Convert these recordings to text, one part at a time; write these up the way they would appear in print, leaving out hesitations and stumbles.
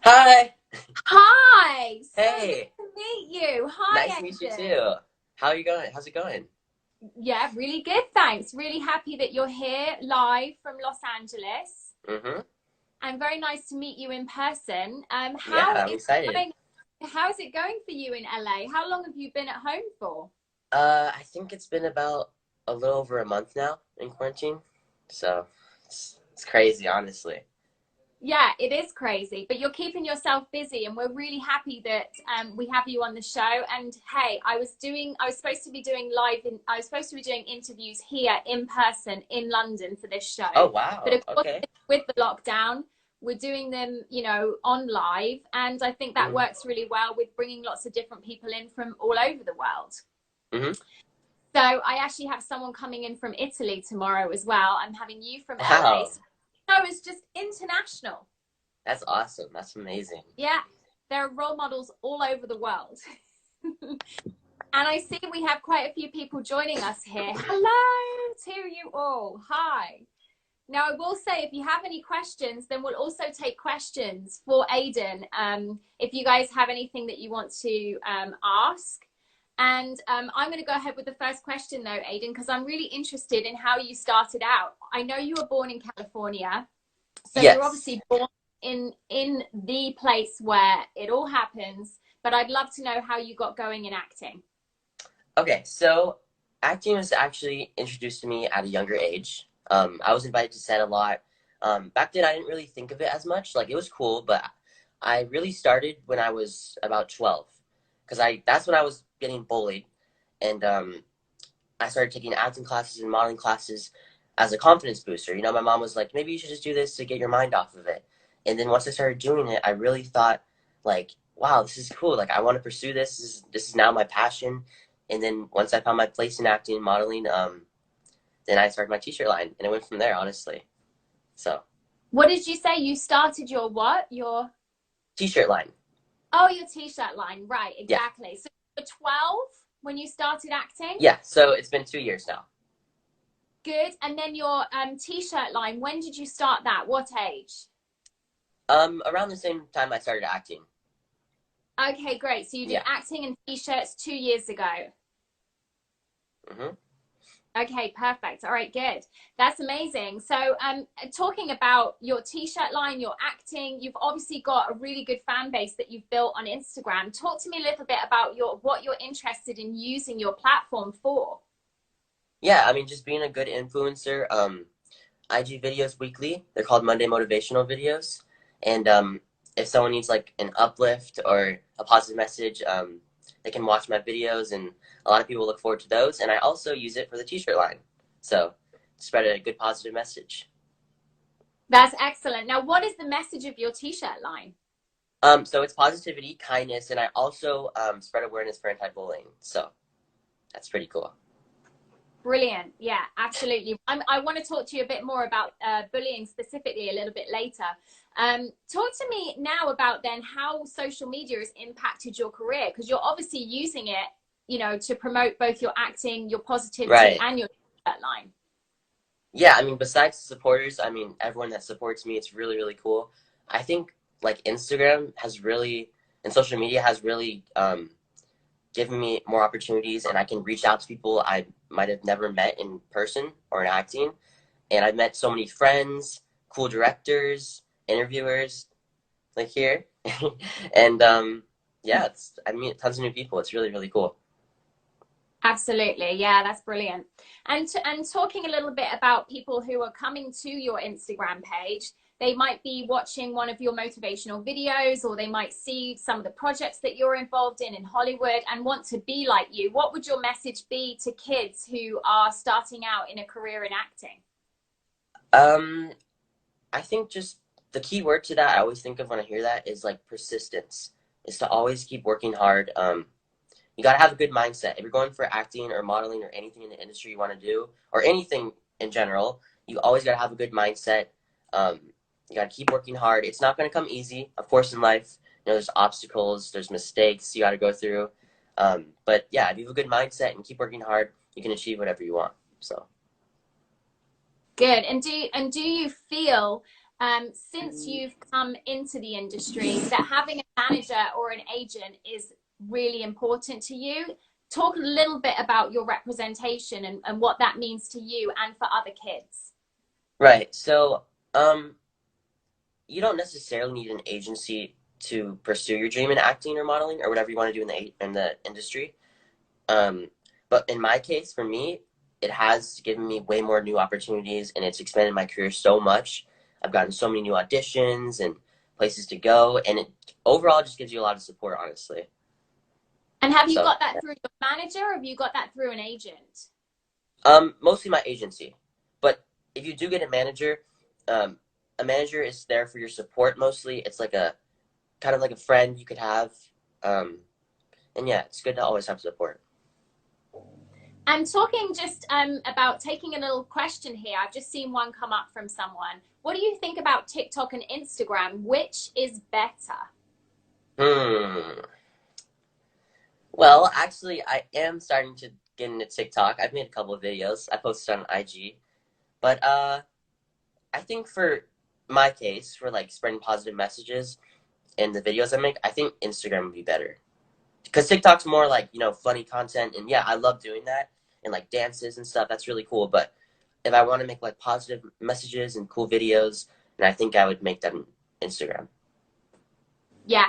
Hi. Hi, so good Hey. to meet you. Nice Hi, to meet you Ayden. too. How are you going? How's it going? Yeah, really good, thanks. Really happy that you're here live from Los Angeles. Mm-hmm. And very nice to meet you in person. Yeah, I'm excited. How is it going for you in LA? How long have you been at home for? I think it's been about a little over a month now in quarantine. So it's crazy, honestly. Yeah, it is crazy, but you're keeping yourself busy, and we're really happy that we have you on the show. And hey, I was supposed to be doing I was supposed to be doing interviews here in person in London for this show, Oh but wow. of course, Okay. with the lockdown, we're doing them, on live, and I think that Mm-hmm. works really well with bringing lots of different people in from all over the world. Mm-hmm. So I actually have someone coming in from Italy tomorrow as well. I'm having you from LA, Wow. so it's just international. That's awesome. That's amazing. Yeah, there are role models all over the world. And I see we have quite a few people joining us here. Hello to you all. Hi. Now, I will say, if you have any questions, then we'll also take questions for Ayden. If you guys have anything that you want to ask. And I'm going to go ahead with the first question, though, Ayden, because I'm really interested in how you started out. I know you were born in California, so you're Yes. obviously born in the place where it all happens, but I'd love to know how you got going in acting. Okay, so acting was actually introduced to me at a younger age. I was invited to set a lot. Back then, I didn't really think of it as much. Like, it was cool, but I really started when I was about 12. Because that's when I was getting bullied. And I started taking acting classes and modeling classes as a confidence booster. You know, my mom was like, maybe you should just do this to get your mind off of it. And then once I started doing it, I really thought, like, wow, this is cool. Like, I want to pursue this. This is now my passion. And then once I found my place in acting and modeling, then I started my t-shirt line, and it went from there, honestly. So, What did you say? You started your what? Your t-shirt line. Oh, your t-shirt line. Right, Yeah. exactly. So you were 12 when you started acting? Yeah. So it's been 2 years now. Good. And then your t-shirt line, when did you start that? What age? Around the same time I started acting. Okay, great. So you did Yeah. acting and t-shirts 2 years ago. Hmm. Okay, perfect. All right, good. That's amazing. So, talking about your t-shirt line, your acting, you've obviously got a really good fan base that you've built on Instagram. Talk to me a little bit about what you're interested in using your platform for. Yeah. I mean, just being a good influencer. I do videos weekly. They're called Monday motivational videos, and if someone needs like an uplift or a positive message, they can watch my videos, and a lot of people look forward to those. And I also use it for the t-shirt line, so spread a good positive message. That's excellent. Now, what is the message of your t-shirt line? So it's positivity, kindness, and I also spread awareness for anti-bullying. So that's pretty cool. Brilliant. Yeah, absolutely. I want to talk to you a bit more about bullying specifically a little bit later. Talk to me now about then how social media has impacted your career, because you're obviously using it, to promote both your acting, your positivity, Right. and your shirt line. Yeah, I mean, besides the supporters, I mean, everyone that supports me, it's really, really cool. I think like Instagram has really, and social media has really given me more opportunities, and I can reach out to people I might have never met in person or in acting. And I've met so many friends, cool directors, interviewers, like here. And yeah, I meet tons of new people. It's really, really cool. Absolutely. Yeah, that's brilliant. And talking a little bit about people who are coming to your Instagram page, they might be watching one of your motivational videos, or they might see some of the projects that you're involved in Hollywood and want to be like you. What would your message be to kids who are starting out in a career in acting? Um, I think just the key word to that I always think of when I hear that is like persistence. Is to always keep working hard. You gotta have a good mindset. If you're going for acting or modeling or anything in the industry you want to do, or anything in general, you always gotta have a good mindset. Um, you gotta keep working hard. It's not gonna come easy, of course, in life. You know, there's obstacles, there's mistakes you gotta go through. But yeah, if you have a good mindset and keep working hard, you can achieve whatever you want. So. Good. And do you feel since you've come into the industry, that having a manager or an agent is really important to you. Talk a little bit about your representation and what that means to you and for other kids. Right. So, you don't necessarily need an agency to pursue your dream in acting or modeling or whatever you want to do in the industry. Um, but in my case, for me, it has given me way more new opportunities, and it's expanded my career so much. I've gotten so many new auditions and places to go, and it overall just gives you a lot of support, honestly. And have you So, got that through your manager, or have you got that through an agent? mostly my agency, but if you do get um, a manager is there for your support mostly. It's like a kind of like a friend you could have, um, and yeah, it's good to always have support. I'm talking just about taking a little question here. I've just seen one come up from someone. What do you think about TikTok and Instagram? Which is better? Hmm. Well, actually, I am starting to get into TikTok. I've made a couple of videos. I posted on IG, but I think for my case, for like spreading positive messages in the videos I make, I think Instagram would be better because TikTok's more like funny content, and yeah, I love doing that and like dances and stuff. That's really cool. But if I want to make like positive messages and cool videos, then I think I would make them Instagram. Yeah,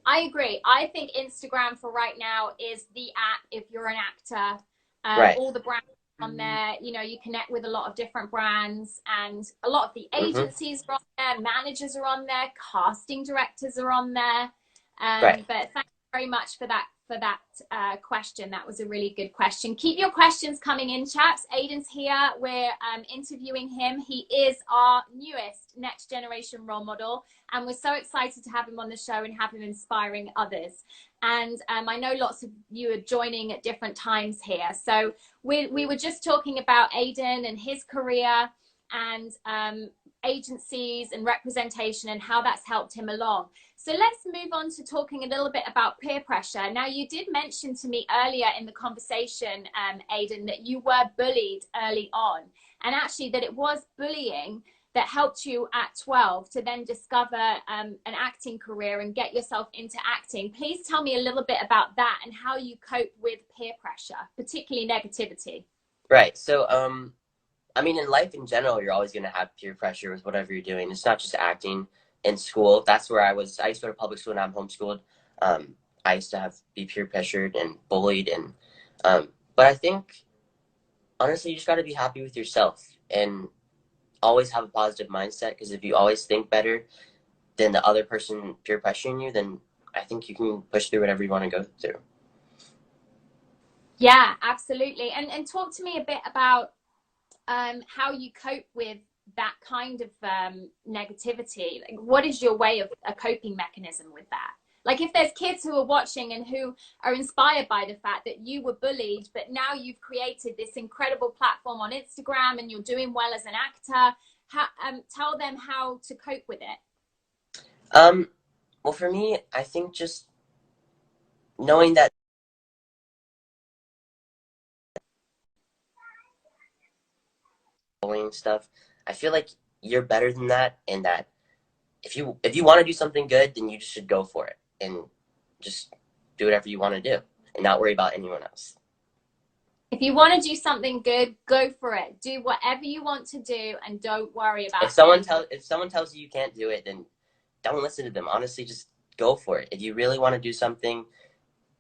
I agree. I think Instagram for right now is the app if you're an actor. Right. All the brands on there, you connect with a lot of different brands, and a lot of the Mm-hmm. agencies are on there, managers are on there, casting directors are on there. Right. But thank you very much for that question. That was a really good question. Keep your questions coming in, chaps. Ayden's here. We're interviewing him. He is our newest next generation role model, and we're so excited to have him on the show and have him inspiring others. And I know lots of you are joining at different times here. So we were just talking about Ayden and his career and agencies and representation and how that's helped him along. So let's move on to talking a little bit about peer pressure. Now, you did mention to me earlier in the conversation, Ayden, that you were bullied early on, and actually that it was bullying that helped you at 12 to then discover an acting career and get yourself into acting. Please tell me a little bit about that and how you cope with peer pressure, particularly negativity. Right. So, I mean, in life in general, you're always going to have peer pressure with whatever you're doing. It's not just acting. In school, that's where I was. I used to go to public school, now I'm homeschooled. I used to be peer pressured and bullied, and but I think honestly, you just got to be happy with yourself and always have a positive mindset. Because if you always think better than the other person peer pressuring you, then I think you can push through whatever you want to go through. Yeah, absolutely. And talk to me a bit about how you cope with that kind of negativity. Like, what is your way of a coping mechanism with that? Like, if there's kids who are watching and who are inspired by the fact that you were bullied, but now you've created this incredible platform on Instagram and you're doing well as an actor, tell them how to cope with it. Well, for me, I think just knowing that bullying stuff, I feel like you're better than that, and that if you want to do something good, then you just should go for it and just do whatever you want to do and not worry about anyone else. If you want to do something good, go for it. Do whatever you want to do and don't worry about If someone tells you you can't do it, then don't listen to them. Honestly, just go for it. If you really want to do something,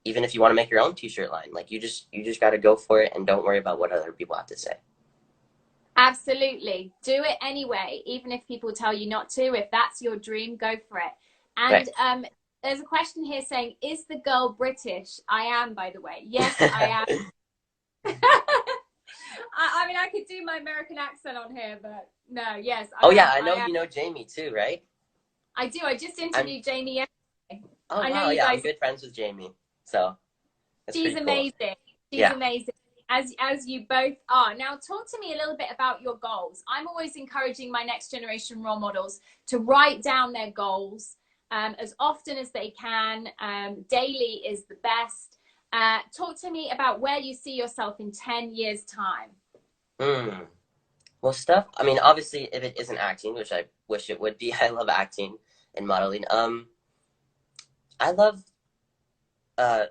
even if you want to make your own t-shirt line, like you just got to go for it and don't worry about what other people have to say. Absolutely. Do it anyway, even if people tell you not to. If that's your dream, go for it. And Right. there's a question here saying, is the girl British? I am, by the way. Yes, I am. I mean, I could do my American accent on here, but no, yes, Oh I yeah, am. I I know am. you know Jamie too, right? I do. I just I'm. interviewed Jamie yesterday. Oh I know wow, you yeah, I'm guys. good friends with Jamie, so that's She's pretty cool. amazing. She's Yeah. amazing. As you both are. Now, talk to me a little bit about your goals. I'm always encouraging my next generation role models to write down their goals as often as they can. Daily is the best. Talk to me about where you see yourself in 10 years' time. Hmm. Well, stuff. I mean, obviously, if it isn't acting, which I wish it would be. I love acting and modeling. I love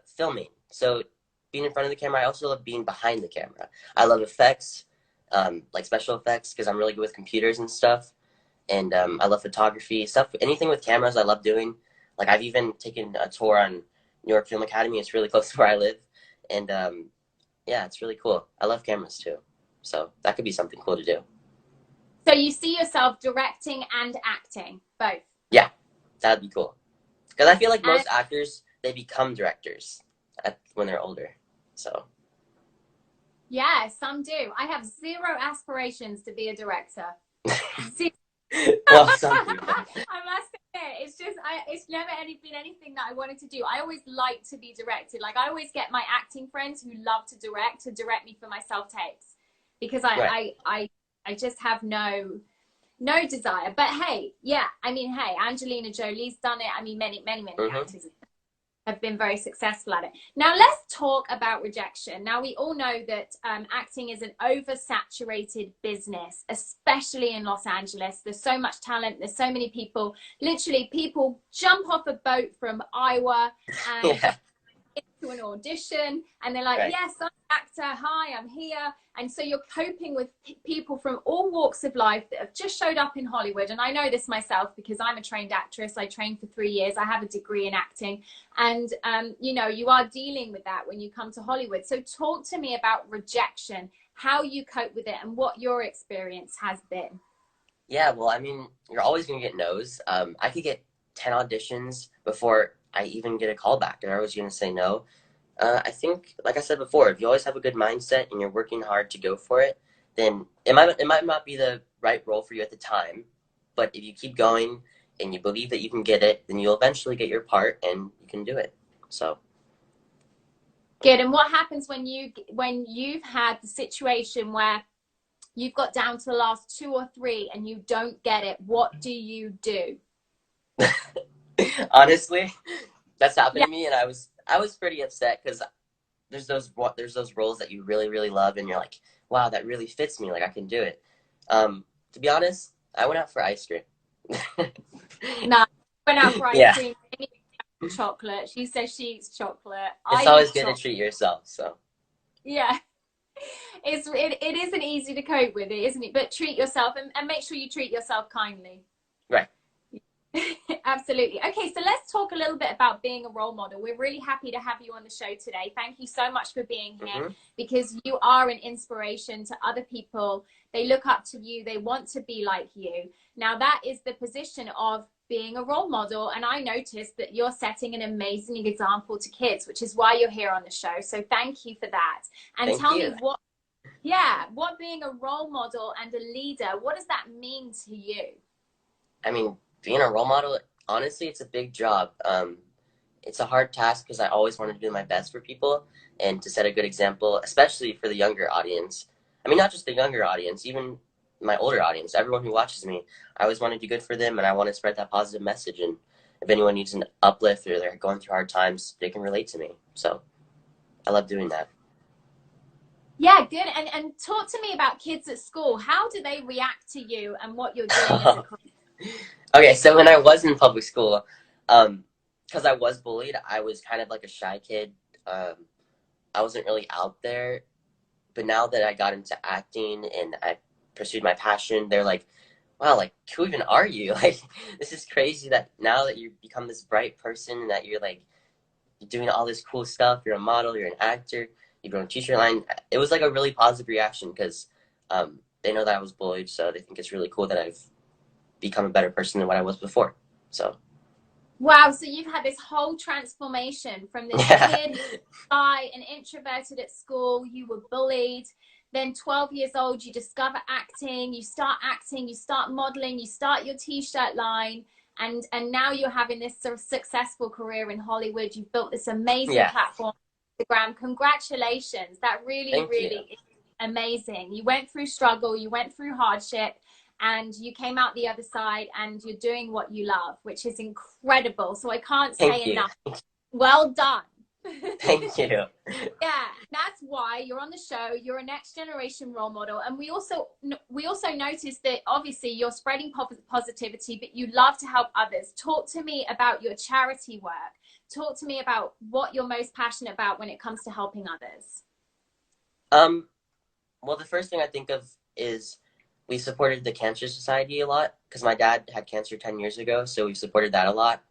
filming. So being in front of the camera, I also love being behind the camera. I love effects, like special effects, because I'm really good with computers and stuff. And I love photography, stuff, anything with cameras I love doing. Like I've even taken a tour on New York Film Academy. It's really close to where I live. And yeah, it's really cool. I love cameras too. So that could be something cool to do. So you see yourself directing and acting, both? Yeah, that'd be cool. Because I feel like And most actors, they become directors when they're older. So. yeah, some do. I have zero aspirations to be a director. Well, some people. I must admit, it's never been anything that I wanted to do. I always like to be directed. Like I always get my acting friends who love to direct me for my self-tapes, because I just have no desire. But hey, yeah, I mean, hey, Angelina Jolie's done it. I mean, many actors have been very successful at it. Now let's talk about Rejection. Now we all know that acting is an oversaturated business, especially in Los Angeles. There's so much talent. There's so many people. Literally, people jump off a boat from Iowa and into an audition, and they're like, yes, I'm an actor. Hi, I'm here. And so you're coping with people from all walks of life that have just showed up in Hollywood. And I know this myself because I'm a trained actress. I trained for 3 years. I have a degree in acting. And, you know, you are dealing with that when you come to Hollywood. So talk to me about Rejection, how you cope with it, and what your experience has been. Yeah, well, I mean, you're always going to get no's. I could get 10 auditions before I even get a call back. They're always going to say no. I think, like I said before, if you always have a good mindset and you're working hard to go for it, then it might not be the right role for you at the time. But if you keep going and you believe that you can get it, then you'll eventually get your part and you can do it. So. Good. And what happens when you've had the situation where you've got down to the last 2 or 3 and you don't get it? What do you do? Honestly, that's happened to me, and I was pretty upset because there's those roles that you really, really love, and you're like, wow, that really fits me. Like I can do it. To be honest, I went out for ice cream. No, I went out for ice cream. Chocolate. She says she eats chocolate. It's always good to treat yourself. So. Yeah. It isn't easy to cope with, isn't it? But treat yourself and make sure you treat yourself kindly. Right. Absolutely. Okay, so let's talk a little bit about being a role model. We're really happy to have you on the show today. Thank you so much for being here, because you are an inspiration to other people. They look up to you. They want to be like you. Now, that is the position of being a role model, and I noticed that you're setting an amazing example to kids, which is why you're here on the show. So thank you for that. And tell me what being a role model and a leader, what does that mean to you? I mean, being a role model, honestly, it's a big job. It's a hard task because I always want to do my best for people and to set a good example, especially for the younger audience. I mean, not just the younger audience, even my older audience, everyone who watches me. I always want to do good for them, and I want to spread that positive message. And if anyone needs an uplift or they're going through hard times, they can relate to me. So I love doing that. Yeah, good. And talk to me about kids at school. How do they react to you and what you're doing as a coach? Okay, so when I was in public school, because I was bullied, I was kind of like a shy kid. I wasn't really out there. But now that I got into acting and I pursued my passion, they're like, wow, like, who even are you? Like, this is crazy that now that you become this bright person and that you're like, you're doing all this cool stuff. You're a model, you're an actor, you go on teacher line. It was like a really positive reaction because they know that I was bullied, so they think it's really cool that I've become a better person than what I was before. So. Wow, so you've had this whole transformation from this kid, shy and introverted at school, you were bullied, then 12 years old, you discover acting, you start modeling, you start your t-shirt line, and now you're having this sort of successful career in Hollywood. You've built this amazing platform on Instagram. Congratulations. That really is amazing. You went through struggle, you went through hardship, and you came out the other side, and you're doing what you love, which is incredible. So I can't say enough. Well done. Thank you. Yeah, that's why you're on the show. You're a next generation role model, and we also noticed that obviously you're spreading positivity, but you love to help others. Talk to me about your charity work. Talk to me about what you're most passionate about when it comes to helping others. Well, the first thing I think of is we supported the Cancer Society a lot because my dad had cancer 10 years ago, so we supported that a lot.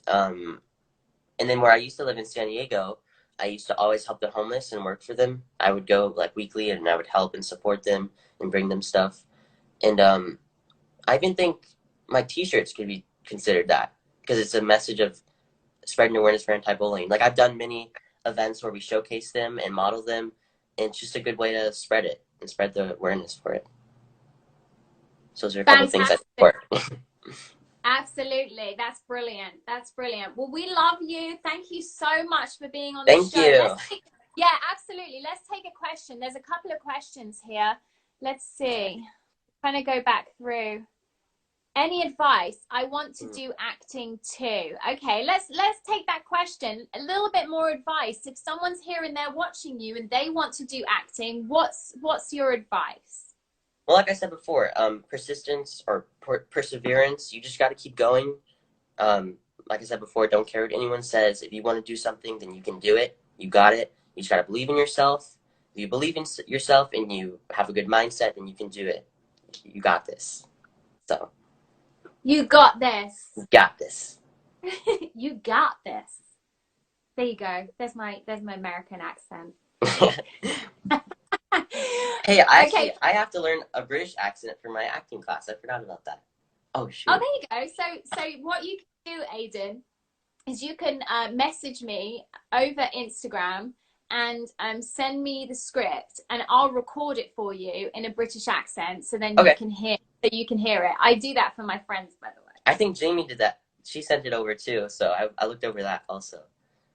And then where I used to live in San Diego, I used to always help the homeless and work for them. I would go like weekly and I would help and support them and bring them stuff. And I even think my t-shirts could be considered that because it's a message of spreading awareness for anti-bullying. Like I've done many events where we showcase them and model them, and it's just a good way to spread it and spread the awareness for it. So those are a couple of things I support. Absolutely. That's brilliant. That's brilliant. Well, we love you. Thank you so much for being on the Thank show. you. Yeah, absolutely. Let's take a question. There's a couple of questions here. Let's see. Trying to go back through. Any advice? I want to do acting too. Okay, let's take that question. A little bit more advice. If someone's here and they're watching you and they want to do acting, what's your advice? Well, like I said before, persistence or perseverance. You just got to keep going. Like I said before, don't care what anyone says. If you want to do something, then you can do it. You got it. You just got to believe in yourself. If you believe in yourself and you have a good mindset, then you can do it. You got this. So. You got this. You got this. You got this. There you go. There's my American accent. Hey, I have to learn a British accent for my acting class. I forgot about that. Oh, shoot. Oh, there you go. So what you can do, Ayden, is you can message me over Instagram and send me the script, and I'll record it for you in a British accent, so then you can hear it. I do that for my friends, by the way. I think Jamie did that. She sent it over too, so I looked over that also.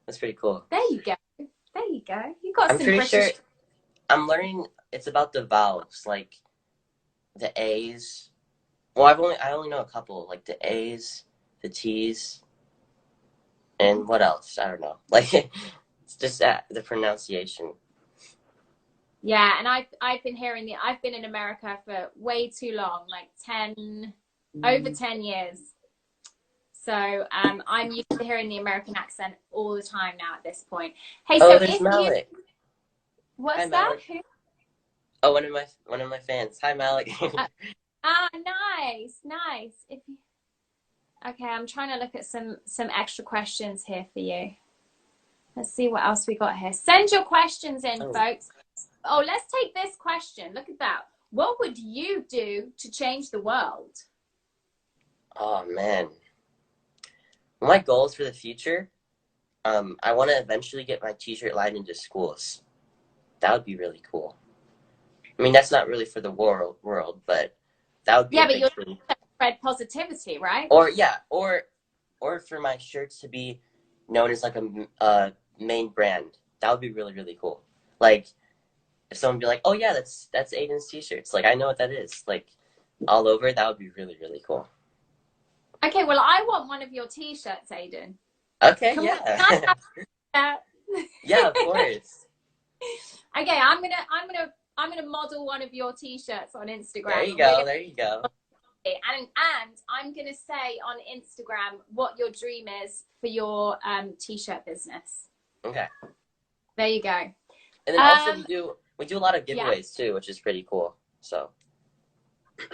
That's pretty cool. There you go. There you go. You got I'm some pretty British. sure I'm learning. It's about the vowels, like the A's. Well, I only know a couple, like the A's, the T's, and what else? I don't know. Like it's just the pronunciation. Yeah, and I've been I've been in America for way too long, like over 10 years. So I'm used to hearing the American accent all the time now at this point. Hey, so there's Malik. What's Hi, that? Malik. Oh, one of my fans. Hi, Malik. Nice. Okay, I'm trying to look at some extra questions here for you. Let's see what else we got here. Send your questions in, folks. Oh, let's take this question. Look at that. What would you do to change the world? Oh, man. My goals for the future, I want to eventually get my t-shirt line into schools. That would be really cool. I mean, that's not really for the world, but that would be but you're trying to spread positivity, right? Or for my shirts to be known as like a main brand. That would be really, really cool. Like, if someone be like, oh yeah, that's Ayden's t-shirts. Like, I know what that is. Like, all over, that would be really, really cool. Okay, well, I want one of your t-shirts, Ayden. Okay, yeah. Yeah, of course. Okay, I'm gonna model one of your t-shirts on Instagram. There you go. And I'm gonna say on Instagram what your dream is for your t-shirt business. Okay. There you go. And then also we do a lot of giveaways too, which is pretty cool. So.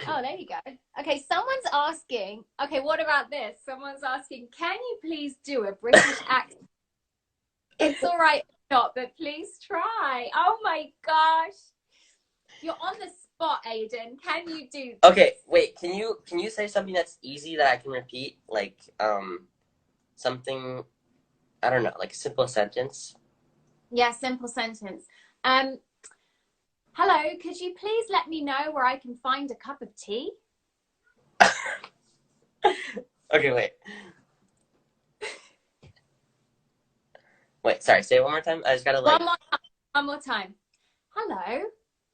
Oh, there you go. Okay, someone's asking. Okay, what about this? Someone's asking, can you please do a British accent? It's all right, not, but please try. Oh my gosh, you're on the spot, Ayden. Can you do this? Okay, wait. Can you say something that's easy that I can repeat? Like something, I don't know, like a simple sentence. Yeah, simple sentence. Hello, could you please let me know where I can find a cup of tea? Okay, wait. Wait, sorry, say it one more time. I just gotta like... One more time. Hello,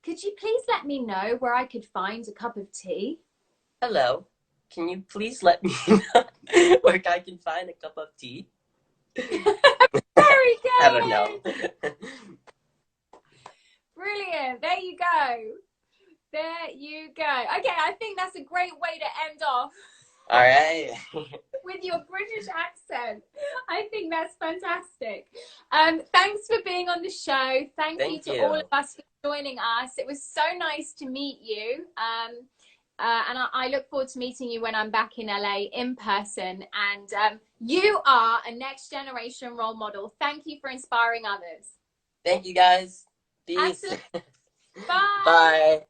could you please let me know where I could find a cup of tea? Hello, can you please let me know where I can find a cup of tea? Very Very I don't know. good. Brilliant. There you go. There you go. Okay, I think that's a great way to end off. All right. With your British accent. I think that's fantastic. Thanks for being on the show. Thank you to all of us for joining us. It was so nice to meet you. And I look forward to meeting you when I'm back in LA in person. And you are a next generation role model. Thank you for inspiring others. Thank you, guys. Peace. Bye. Bye.